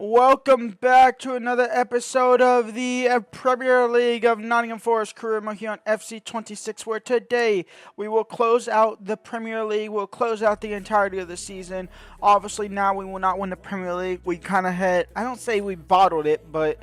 Welcome back to another episode of the Premier League of Nottingham Forest Career Mode here on FC26, where today we will close out the Premier League. We'll close out the entirety of the season. Obviously, now we will not win the Premier League. We kind of had, I don't say we bottled it, but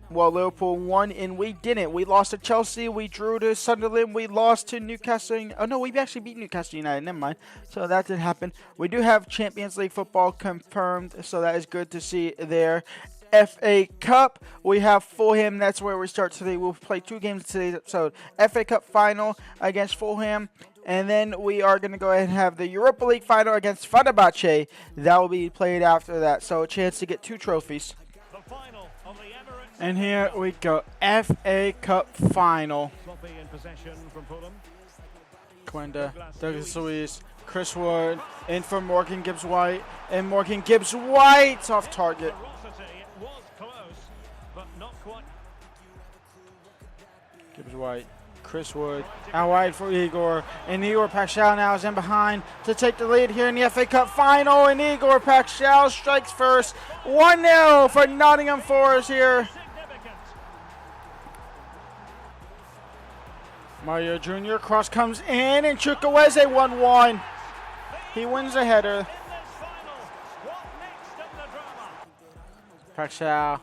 Liverpool won and we didn't. We lost to Chelsea, we drew to Sunderland, we lost to Newcastle. Oh no, we actually beat Newcastle United, never mind. So that didn't happen. We do have Champions League football confirmed, so that is good to see there. FA Cup, we have Fulham, that's where we start today. We'll play 2 games today's episode. FA Cup final against Fulham. And then we are going to go ahead and have the Europa League final against Fenerbahce. That will be played after that. So a chance to get 2 trophies. And here we go, FA Cup final. Quenda, Douglas Luiz, Chris Wood, in for Morgan Gibbs-White, and Morgan Gibbs-White's off target. Gibbs-White, Chris Wood, out wide for Igor, and Igor Paschal now is in behind to take the lead here in the FA Cup final, and Igor Paschal strikes first. 1-0 for Nottingham Forest here. Mario Jr. cross comes in, and Chukwueze 1-1. He wins the header. Paschal,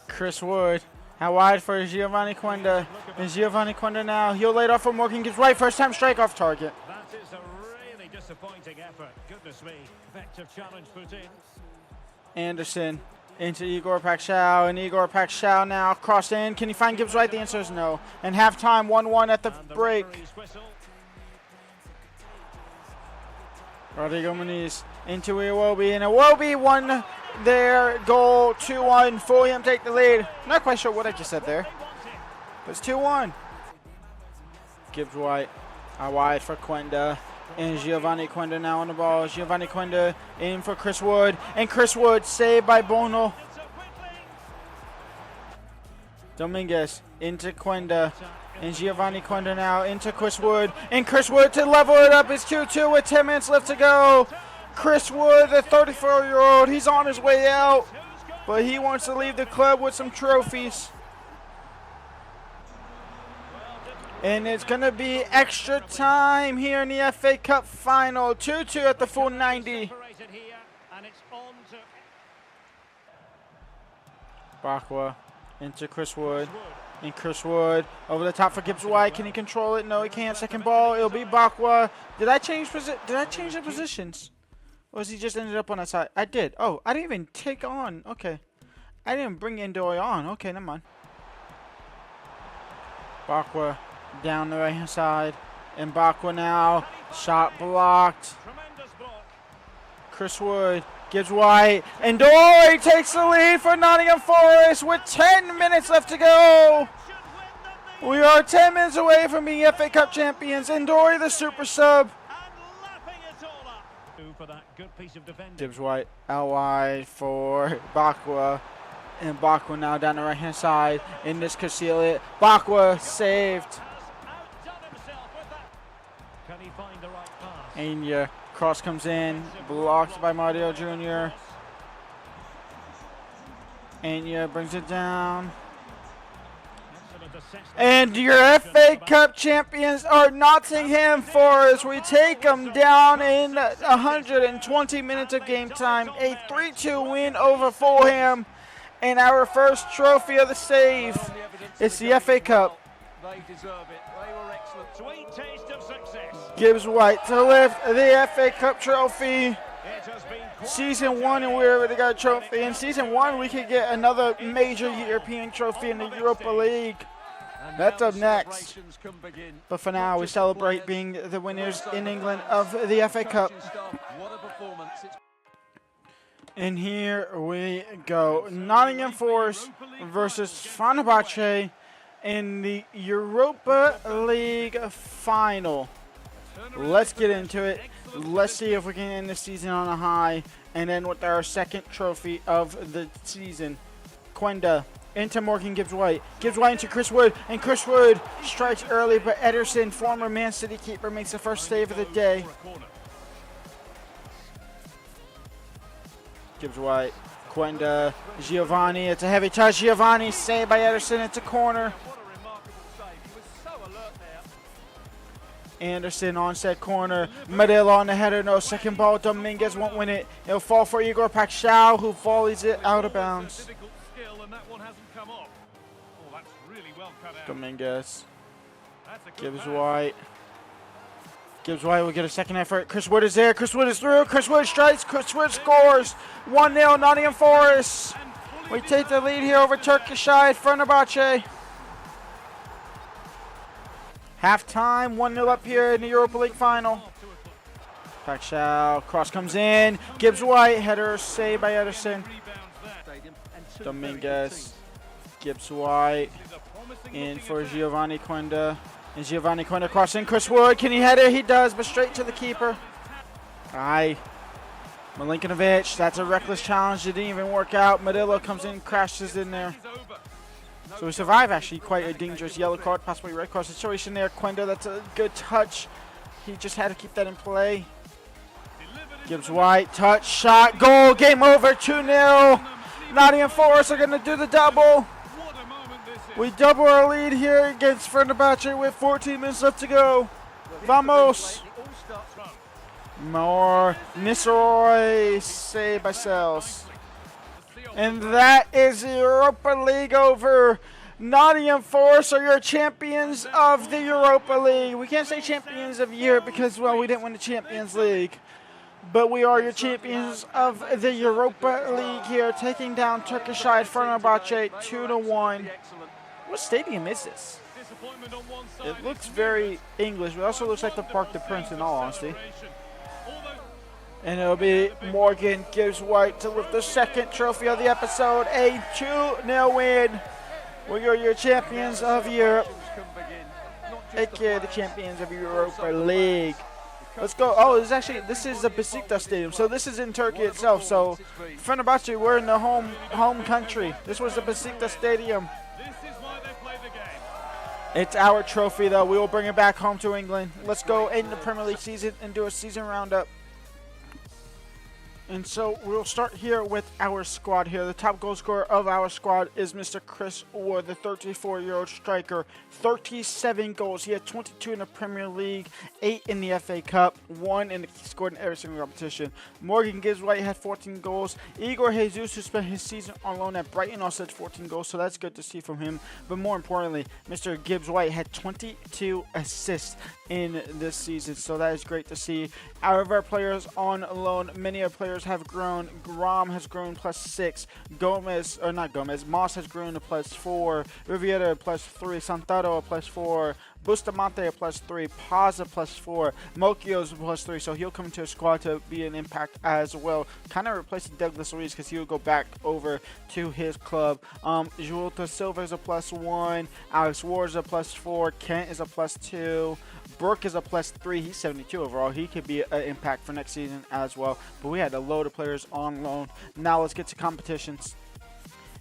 Chris Wood, out wide for Giovanni Quenda. And Giovanni Quenda now, he'll lay it off for Morgan Gibbs-White. First time strike off target. That is a really disappointing effort. Goodness me, effective challenge put in. Anderson into Igor Paschal, and Igor Paschal now crossed in. Can he find Gibbs-White? The answer is no. And halftime, 1-1 at the break. Rodrigo Muniz into Iwobi, and Iwobi won their goal. 2-1. Fulham take the lead. Not quite sure what I just said there. But it's 2-1. Gibbs-White out wide for Quenda. And Giovanni Quenda now on the ball. Giovanni Quenda in for Chris Wood. And Chris Wood saved by Bono. Dominguez into Quenda. And Giovanni Quenda now into Chris Wood. And Chris Wood to level it up. It's 2-2 with 10 minutes left to go. Chris Wood, the 34-year-old, he's on his way out. But he wants to leave the club with some trophies. And it's going to be extra time here in the FA Cup final. 2-2 at the full 90. Bakwa into Chris Wood. And Chris Wood over the top for Gibbs-White. Can he control it? No, he can't. Second ball. It'll be Bakwa. Did I change the positions? Or has he just ended up on that side? I did. Oh, I didn't even take on. Okay. I didn't bring Ndoye on. Okay, never mind. Bakwa down the right hand side, and Bakwa now, shot blocked. Chris Wood, Gibbs-White, and Ndoye takes the lead for Nottingham Forest with 10 minutes left to go. We are 10 minutes away from being FA Cup champions. Ndoye, the super sub. Gibbs-White out wide for Bakwa. And Bakwa now down the right hand side, and this could seal it. Bakwa saved. Anya, cross comes in, blocked by Mario Jr. Anya brings it down. And your FA Cup champions are Nottingham Forest. We take them down in 120 minutes of game time. A 3-2 win over Fulham. And our first trophy of the save. It's the FA Cup. They deserve it. They were excellent. Sweet taste of success. Gibbs-White to lift the FA Cup trophy. Season 1, and we already got a trophy. In Season 1, we could get another major European trophy in the Europa League. That's up next. But for now, we celebrate being the winners in England of the FA Cup. And here we go. Nottingham Forest versus Fenerbahce in the Europa League final. Let's get into it. Let's see if we can end the season on a high. And then with our second trophy of the season. Quenda into Morgan Gibbs-White. Gibbs-White into Chris Wood. And Chris Wood strikes early, but Ederson, former Man City keeper, makes the first save of the day. Gibbs-White Quenda, Giovanni. It's a heavy touch. Giovanni saved by Ederson. It's a corner. Anderson onside corner. Medella on the header. No second ball. Dominguez won't win it. It'll fall for Igor Paxao, who volleys it out of bounds. Dominguez. Gibbs White. Gibbs White will get a second effort. Chris Wood is there. Chris Wood is through. Chris Wood strikes. Chris Wood scores. 1-0 Nottingham Forest. We take the lead here over Turkish side. Fenerbahce. Halftime. 1-0 up here in the Europa League final. Paxao. Cross comes in. Gibbs White. Header saved by Ederson. Dominguez. Gibbs White. In for Giovanni Quenda. And Giovanni Quenda crossing. Chris Wood, can he head it? He does, but straight to the keeper. Aye. Milinkovic, that's a reckless challenge. It didn't even work out. Medella comes in, crashes in there. So we survive, actually. Quite a dangerous yellow card, possibly red card situation there. Quenda, that's a good touch. He just had to keep that in play. Gibbs White, touch, shot, goal, game over, 2-0. Nottingham Forest are going to do the double. We double our lead here against Fenerbahce with 14 minutes left to go. Vamos. More Nisroy saved by Sales. And that is the Europa League over. Nottingham Forest are your champions of the Europa League. We can't say champions of the year because, well, we didn't win the Champions League. But we are your champions of the Europa League here, taking down Turkish side Fenerbahce 2-1. What stadium is this? It looks very English, but it also looks like the Parc des Princes in all honesty. And it'll be Morgan Gibbs White to lift the second trophy of the episode. A 2-0 win. We are your champions of Europe. aka the champions of Europa League. Let's go. Oh, this is the Besiktas Stadium. So this is in Turkey itself. So Fenerbahce, we're in the home country. This was the Besiktas Stadium. It's our trophy, though. We will bring it back home to England. Let's go in the Premier League season and do a season roundup. And so we'll start here with our squad here. The top goal scorer of our squad is Mr. Chris Wood, the 34-year-old striker. 37 goals. He had 22 in the Premier League, 8 in the FA Cup, 1 in scored in every single competition. Morgan Gibbs White had 14 goals. Igor Jesus, who spent his season on loan at Brighton, also had 14 goals, so that's good to see from him. But more importantly, Mr. Gibbs White had 22 assists in this season, so that is great to see. Out of our players on loan, many of our players have grown. Grom has grown +6. Moss has grown to +4. Riviera +3. Santaro +4. Bustamante a +3. Paz a +4. Mokio's +3, so he'll come into a squad to be an impact as well. Kind of replacing Douglas Luiz because he'll go back over to his club. Joelta Silva is a +1. Alex Ward is a +4. Kent is a +2. Burke is a +3. He's 72 overall. He could be an impact for next season as well. But we had a load of players on loan. Now let's get to competitions.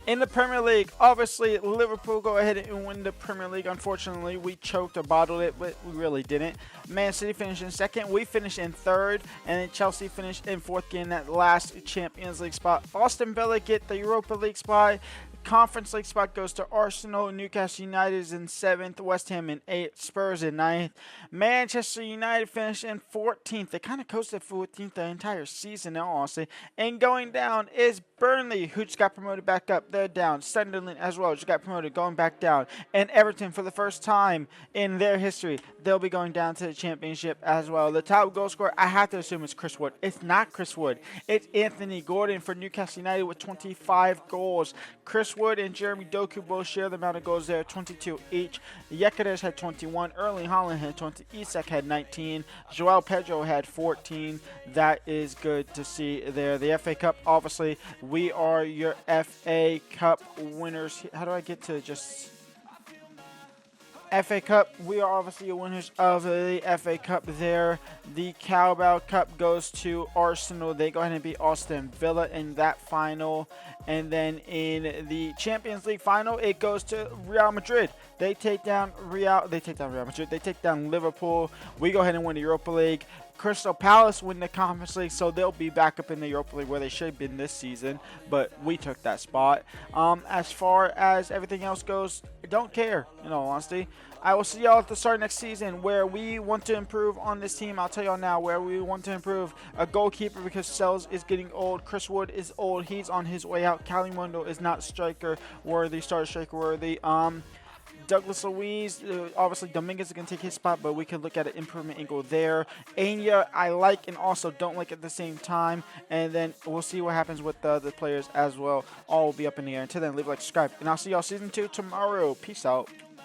In the Premier League, obviously, Liverpool go ahead and win the Premier League. Unfortunately, we choked or bottled it, but we really didn't. Man City finished in second. We finished in third. And then Chelsea finished in fourth, getting that last Champions League spot. Aston Villa get the Europa League spot. Conference League spot goes to Arsenal. Newcastle United is in 7th. West Ham in 8th. Spurs in 9th. Manchester United finished in 14th. They kind of coasted 14th the entire season now, honestly. And going down is Burnley, who just got promoted back up. They're down. Sunderland as well just got promoted, going back down. And Everton, for the first time in their history, they'll be going down to the championship as well. The top goal scorer, I have to assume, is Chris Wood. It's not Chris Wood. It's Anthony Gordon for Newcastle United with 25 goals. Chris Wood and Jeremy Doku both share the amount of goals there, 22 each. Yekades had 21. Erling Haaland had 20. Isak had 19. Joao Pedro had 14. That is good to see there. The FA Cup, obviously, we are your FA Cup winners. How do I get to just... FA Cup, we are obviously the winners of the FA Cup there. The Carabao Cup goes to Arsenal. They go ahead and beat Aston Villa in that final. And then in the Champions League final, it goes to Real Madrid. They take down Real Madrid. They take down Liverpool. We go ahead and win the Europa League. Crystal Palace win the Conference League, so they'll be back up in the Europa League where they should have been this season, but we took that spot. As far as everything else goes, I don't care, in all honesty. I will see y'all at the start of next season where we want to improve on this team. I'll tell y'all now where we want to improve. A goalkeeper because Sells is getting old. Chris Wood is old. He's on his way out. Calimundo is not striker worthy, starter striker worthy. Douglas Luiz, obviously Dominguez is going to take his spot, but we could look at an improvement angle there. Anya, I like and also don't like at the same time. And then we'll see what happens with the other players as well. All will be up in the air. Until then, leave a like, subscribe, and I'll see y'all season 2 tomorrow. Peace out.